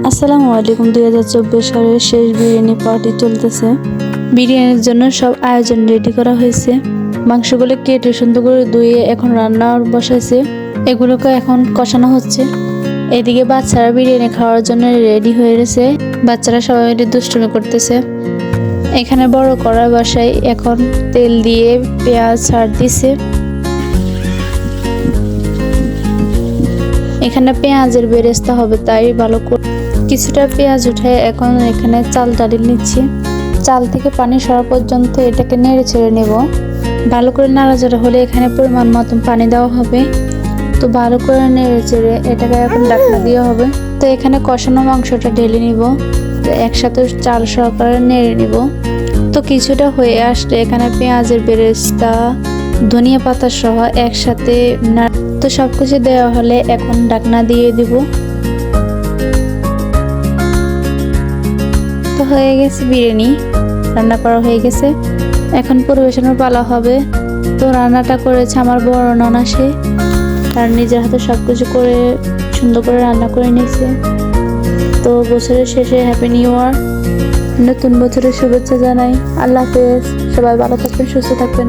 আসসালামু আলাইকুম। 2024 সালের শেষ বিরিয়ানি পার্টি চলতেছে। বিরিয়ানির জন্য সব আয়োজন রেডি করা হয়েছে। মাংসগুলো কেটে সুন্দর করে ধুয়ে এখন রান্না বসাইছে। এগুলোকে এখন কষানো হচ্ছে। এদিকে বাচ্চারা বিরিয়ানি খাওয়ার জন্য রেডি হয়ে গেছে। বাচ্চারা সবাই মিলে দুষ্টুমি করতেছে। এখানে বড় কড়াই বসাই এখন তেল দিয়ে পেঁয়াজ ছাড় দিছে। এখানে পেঁয়াজের বেরেস্তা হবে, তাই ভালো করে কিছুটা পেঁয়াজ উঠে এখন এখানে চাল ডালি নিচ্ছি। চাল থেকে পানি সরা পর্যন্ত এটাকে নেড়ে ছেড়ে নেব। ভালো করে নাড়াচাড়া হলে এখানে পরিমাণ মতন পানি দেওয়া হবে। তো ভালো করে নেড়ে চেড়ে এটাকে এখন ঢাকনা দেওয়া হবে। তো এখানে কষানো মাংসটা ঢেলে নিব। তো একসাথে চাল সহকারে নেড়ে নিব। তো কিছুটা হয়ে আসলে এখানে পেঁয়াজের বেরেস্তা ধনিয়া পাতা সহ একসাথে তো সবকিছু দেওয়া হলে এখন ঢাকনা দিয়ে দিব। তো হয়ে গেছে বিরিয়ানি, রান্না করা হয়ে গেছে। এখন পরিবেশনের পালা হবে। তো রান্নাটা করেছে আমার বড় ননা, সে তার নিজের হাতে সবকিছু করে সুন্দর করে রান্না করে নিয়েছে। তো বছরের শেষে হ্যাপি নিউ ইয়ার, নতুন বছরের শুভেচ্ছা জানাই। আল্লাহ হাফেজ। সবাই ভালো থাকবেন, সুস্থ থাকবেন।